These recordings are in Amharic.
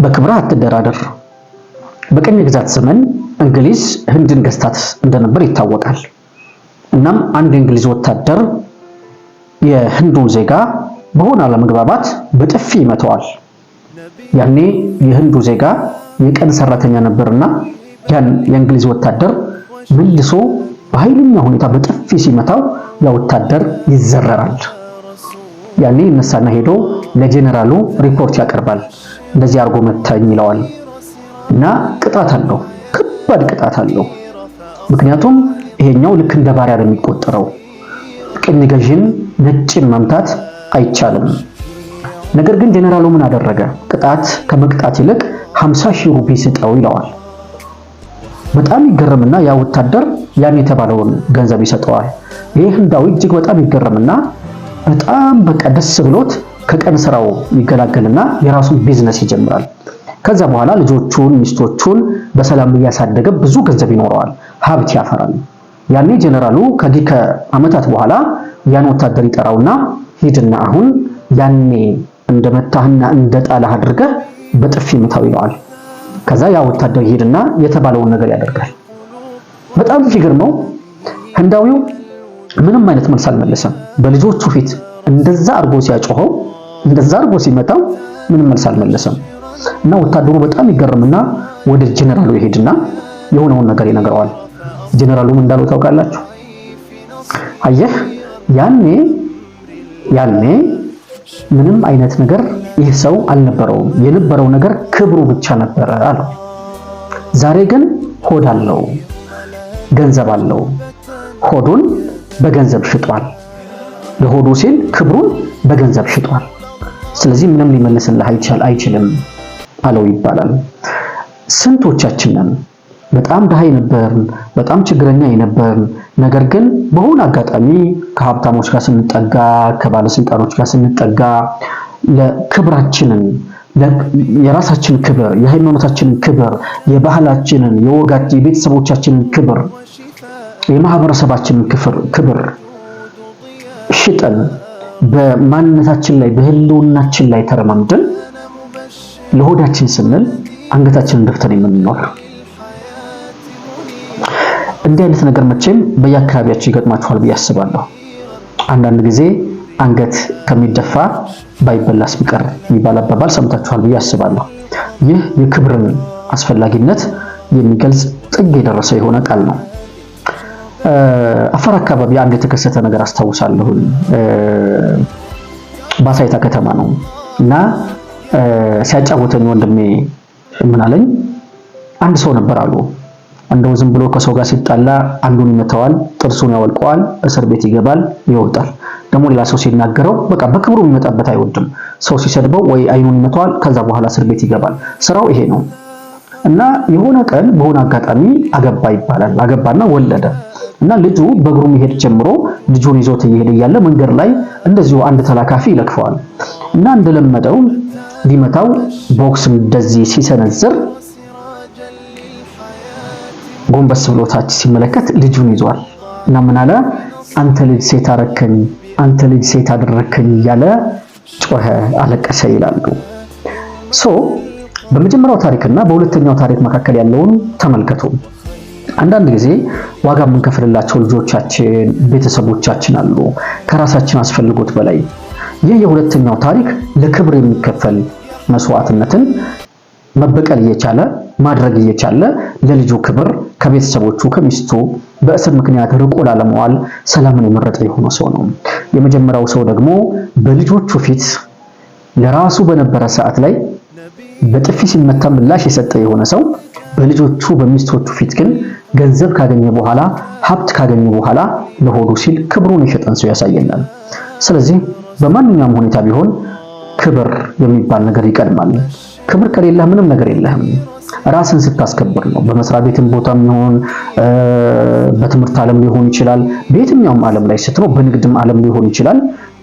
በክብር አትደራደር። በቀኝ ግዛት ዘመን እንግሊዝ ህንድን ገዝታት እንደነበር ይታወቃል። እናም አንድ የእንግሊዝ ወታደር የህንዱን ዜጋ በሆነ አለመግባባት በጥፊ ይመታዋል። ያኔ የህንዱ ዜጋ የቀን ሰራተኛ ነበርና ያን የእንግሊዝ ወታደር መልሶ በኃይለኛ ሁኔታ በጥፊ ሲመታው ያ ወታደር ይዘረራል። ያኔ ይነሳና ሄዶ ለጄኔራሉ ሪፖርት ያቀርባል። እንደዚህ አርጎ መታኝ ይለዋል እና ቅጣት አለው፣ ከባድ ቅጣት አለው። ምክንያቱም ይሄኛው ልክ እንደ ባሪያ ነው የሚቆጠረው። ቅኝ ገዢን ነጭን መምታት አይቻልም። ነገር ግን ጄኔራሉ ምን አደረገ? ቅጣት ከመቅጣት ይልቅ 50,000 ሩፒ ስጠው ይለዋል። በጣም ይገረምና ያ ወታደር ያን የተባለውን ገንዘብ ይሰጠዋል። ይህ ህንዳዊ እጅግ በጣም ይገረምና በጣም በቃ ደስ ብሎት ከቀን ስራው ይገላገልና የራሱን ቢዝነስ ይጀምራል። ከዛ በኋላ ልጆቹን ሚስቶቹን በሰላም እያሳደገ ብዙ ገንዘብ ይኖረዋል፣ ሀብት ያፈራል። ያኔ ጄኔራሉ ከዓመታት በኋላ ያን ወታደር ይጠራውና ሂድና አሁን ያኔ እንደመታህና እንደጣለህ አድርገህ በጥፊ ምታው ይለዋል። ከዛ ያ ወታደር ይሄድና የተባለውን ነገር ያደርጋል። በጣም ሲገርመው ህንዳዊው ምንም አይነት መልስ አልመለሰም። በልጆቹ ፊት እንደዛ አርጎ ሲያጮኸው፣ እንደዛ አርጎ ሲመታው ምንም መልስ አልመለሰም። እና ወታደሩ በጣም ይገርምና ወደ ጄኔራሉ ይሄድና የሆነውን ነገር ይነግረዋል። ጄኔራሉ ምን እንዳለው ታውቃላችሁ? አየህ ያኔ ምንም አይነት ነገር ይህ ሰው አልነበረውም። የነበረው ነገር ክብሩ ብቻ ነበረ አለው። ዛሬ ግን ሆድ አለው፣ ገንዘብ አለው። ሆዱን በገንዘብ ሽጧል። ለሆዱ ሲል ክብሩን በገንዘብ ሽጧል። ስለዚህ ምንም ሊመልስልህ አይችልም አለው ይባላል። ስንቶቻችን ነን በጣም ድሃ የነበርን፣ በጣም ችግረኛ የነበርን፣ ነገር ግን በሆነ አጋጣሚ ከሀብታሞች ጋር ስንጠጋ፣ ከባለስልጣኖች ጋር ስንጠጋ ለክብራችንን፣ የራሳችንን ክብር፣ የሃይማኖታችንን ክብር፣ የባህላችንን፣ የወጋችን፣ የቤተሰቦቻችንን ክብር፣ የማህበረሰባችንን ክብር ሽጠን በማንነታችን ላይ በህልውናችን ላይ ተረማምደን ለሆዳችን ስንል አንገታችንን ደፍተን የምንኖር እንዲህ አይነት ነገር መቼም በየአካባቢያችሁ ይገጥማችኋል ብዬ አስባለሁ። አንዳንድ ጊዜ አንገት ከሚደፋ ባይበላስ ቢቀር የሚባል አባባል ሰምታችኋል ብዬ አስባለሁ። ይህ የክብርን አስፈላጊነት የሚገልጽ ጥግ የደረሰ የሆነ ቃል ነው። አፋር አካባቢ አንድ የተከሰተ ነገር አስታውሳለሁ። ባሳይታ ከተማ ነው እና ሲያጫውተኝ ወንድሜ ምን አለኝ፣ አንድ ሰው ነበር አሉ። እንደው ዝም ብሎ ከሰው ጋር ሲጣላ አንዱን ይመታዋል፣ ጥርሱን ያወልቀዋል፣ እስር ቤት ይገባል፣ ይወጣል። ደግሞ ሌላ ሰው ሲናገረው በቃ በክብሩ የሚመጣበት አይወድም። ሰው ሲሰድበው ወይ አይኑን ይመታዋል፣ ከዛ በኋላ እስር ቤት ይገባል። ስራው ይሄ ነው እና የሆነ ቀን በሆነ አጋጣሚ አገባ ይባላል። አገባና ወለደ እና ልጁ በእግሩ መሄድ ጀምሮ ልጁን ይዞት እየሄደ እያለ መንገድ ላይ እንደዚሁ አንድ ተላካፊ ይለክፈዋል እና እንደለመደው ሊመታው ቦክስ እንደዚህ ሲሰነዝር ጎንበስ ብሎ ታች ሲመለከት ልጁን ይዟል እና ምን አለ፣ አንተ ልጅ ሴት አረከኝ፣ አንተ ልጅ ሴት አደረከኝ እያለ ጮኸ፣ አለቀሰ ይላሉ። በመጀመሪያው ታሪክና በሁለተኛው ታሪክ መካከል ያለውን ተመልከቱ። አንዳንድ ጊዜ ዋጋ የምንከፍልላቸው ልጆቻችን፣ ቤተሰቦቻችን አሉ ከራሳችን አስፈልጎት በላይ። ይህ የሁለተኛው ታሪክ ለክብር የሚከፈል መስዋዕትነትን መበቀል እየቻለ ማድረግ እየቻለ ለልጁ ክብር ከቤተሰቦቹ ከሚስቱ በእስር ምክንያት ርቆ ላለመዋል ሰላምን የመረጠ የሆነ ሰው ነው። የመጀመሪያው ሰው ደግሞ በልጆቹ ፊት ለራሱ በነበረ ሰዓት ላይ በጥፊ ሲመታ ምላሽ የሰጠ የሆነ ሰው በልጆቹ በሚስቶቹ ፊት ግን ገንዘብ ካገኘ በኋላ ሀብት ካገኘ በኋላ ለሆዱ ሲል ክብሩን የሸጠን ሰው ያሳየናል። ስለዚህ በማንኛውም ሁኔታ ቢሆን ክብር የሚባል ነገር ይቀድማል። ክብር ከሌለ ምንም ነገር የለህም። ራስን ስታስከብር ነው። በመስሪያ ቤትም ቦታም ይሁን በትምህርት ዓለም ሊሆን ይችላል፣ በየትኛውም ዓለም ላይ ስትኖር፣ በንግድም ዓለም ሊሆን ይችላል።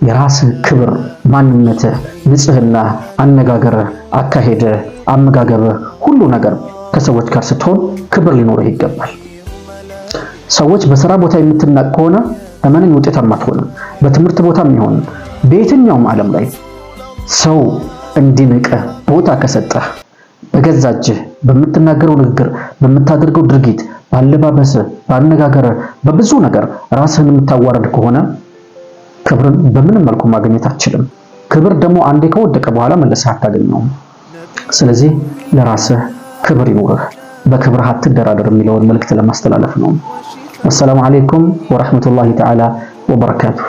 የራስህ ክብር፣ ማንነትህ፣ ንጽህና፣ አነጋገርህ፣ አካሄድህ፣ አመጋገብህ፣ ሁሉ ነገር ከሰዎች ጋር ስትሆን ክብር ሊኖርህ ይገባል። ሰዎች በስራ ቦታ የምትናቅ ከሆነ እመነኝ ውጤታማ አትሆንም። በትምህርት ቦታም ይሁን በየትኛውም ዓለም ላይ ሰው እንዲንቅህ ቦታ ከሰጠህ በገዛ እጅህ በምትናገረው ንግግር፣ በምታደርገው ድርጊት፣ ባለባበስህ፣ ባነጋገርህ፣ በብዙ ነገር ራስህን የምታዋርድ ከሆነ ክብርን በምንም መልኩ ማግኘት አትችልም። ክብር ደግሞ አንዴ ከወደቀ በኋላ መልሰህ አታገኘውም። ስለዚህ ለራስህ ክብር ይኑርህ፣ በክብርህ አትደራደር የሚለውን መልእክት ለማስተላለፍ ነው። አሰላሙ አለይኩም ወራህመቱላሂ ተዓላ ወበረካቱሁ።